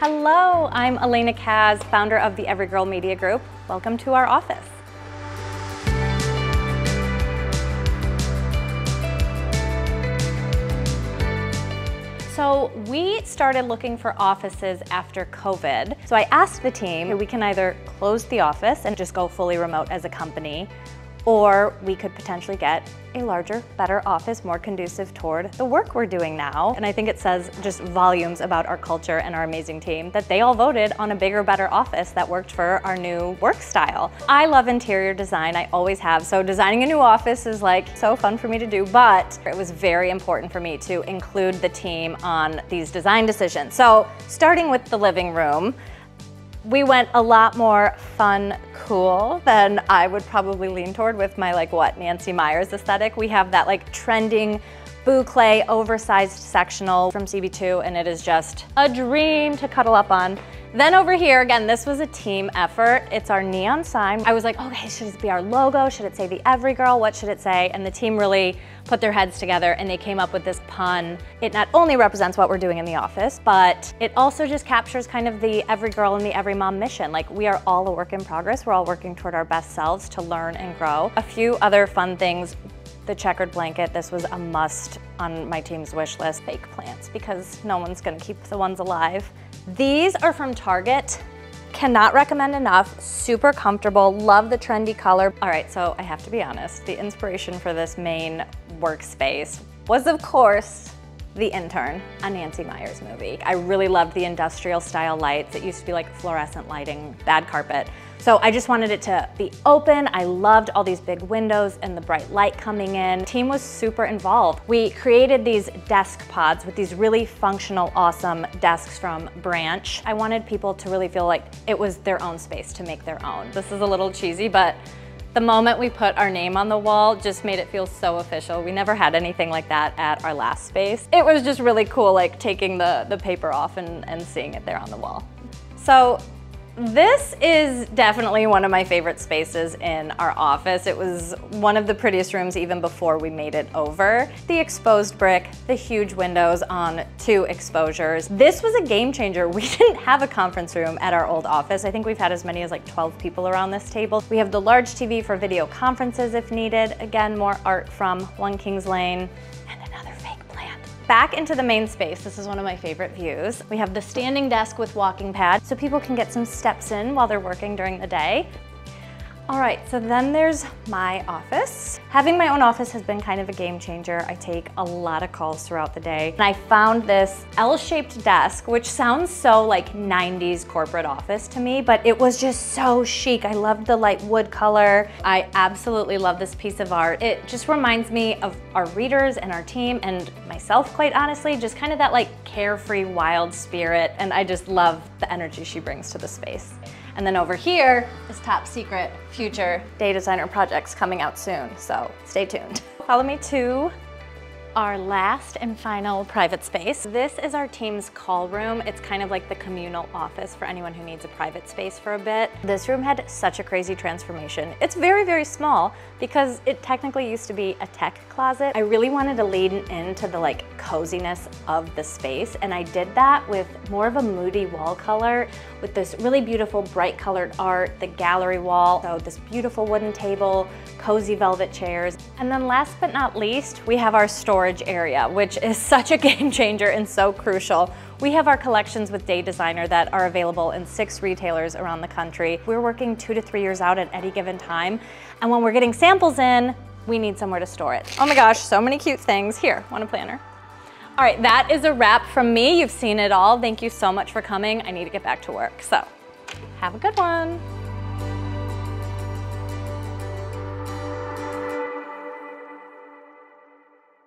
Hello, I'm Alaina Kaz, founder of the Everygirl Media Group. Welcome to our office. So we started looking for offices after COVID. So I asked the team, we can either close the office and just go fully remote as a company, or we could potentially get a larger, better office, more conducive toward the work we're doing now. And I think it says just volumes about our culture and our amazing team that they all voted on a bigger, better office that worked for our new work style. I love interior design, I always have. So designing a new office is like so fun for me to do, but it was very important for me to include the team on these design decisions. So starting with the living room, we went a lot more fun, cool than I would probably lean toward with my Nancy Meyers aesthetic. We have that trending boucle, oversized sectional from CB2, and it is just a dream to cuddle up on. Then over here, again, this was a team effort. It's our neon sign. I was like, okay, should it be our logo? Should it say the Everygirl? What should it say? And the team really put their heads together and they came up with this pun. It not only represents what we're doing in the office, but it also just captures kind of the Everygirl and the Everymom mission. We are all a work in progress. We're all working toward our best selves to learn and grow. A few other fun things. The checkered blanket, this was a must on my team's wish list. Fake plants, because no one's gonna keep the ones alive. These are from Target. Cannot recommend enough, super comfortable, love the trendy color. All right, so I have to be honest, the inspiration for this main workspace was, of course, The Intern, a Nancy Meyers movie. I really loved the industrial style lights. It used to be like fluorescent lighting, bad carpet. So I just wanted it to be open. I loved all these big windows and the bright light coming in. The team was super involved. We created these desk pods with these really functional, awesome desks from Branch. I wanted people to really feel like it was their own space to make their own. This is a little cheesy, but the moment we put our name on the wall just made it feel so official. We never had anything like that at our last space. It was just really cool, taking the paper off and seeing it there on the wall. So this is definitely one of my favorite spaces in our office. It was one of the prettiest rooms even before we made it over. The exposed brick, the huge windows on 2 exposures. This was a game changer. We didn't have a conference room at our old office. I think we've had as many as 12 people around this table. We have the large TV for video conferences if needed. Again, more art from 1 Kings Lane. Back into the main space, this is one of my favorite views. We have the standing desk with walking pad, so people can get some steps in while they're working during the day. All right, so then there's my office. Having my own office has been kind of a game changer. I take a lot of calls throughout the day. And I found this L-shaped desk, which sounds so 90s corporate office to me, but it was just so chic. I loved the light wood color. I absolutely love this piece of art. It just reminds me of our readers and our team and myself, quite honestly, just kind of that carefree, wild spirit. And I just love the energy she brings to the space. And then over here is top secret future day designer projects coming out soon, so stay tuned. Follow me to our last and final private space. This is our team's call room. It's kind of like the communal office for anyone who needs a private space for a bit. This room had such a crazy transformation. It's very, very small because it technically used to be a tech closet. I really wanted to lean into the coziness of the space, and I did that with more of a moody wall color with this really beautiful bright colored art, the gallery wall, so this beautiful wooden table, cozy velvet chairs. And then last but not least, we have our storage area, which is such a game changer and so crucial. We have our collections with Day Designer that are available in 6 retailers around the country. We're working 2 to 3 years out at any given time. And when we're getting samples in, we need somewhere to store it. Oh my gosh, so many cute things. Here, want a planner? All right, that is a wrap from me. You've seen it all. Thank you so much for coming. I need to get back to work, so have a good one.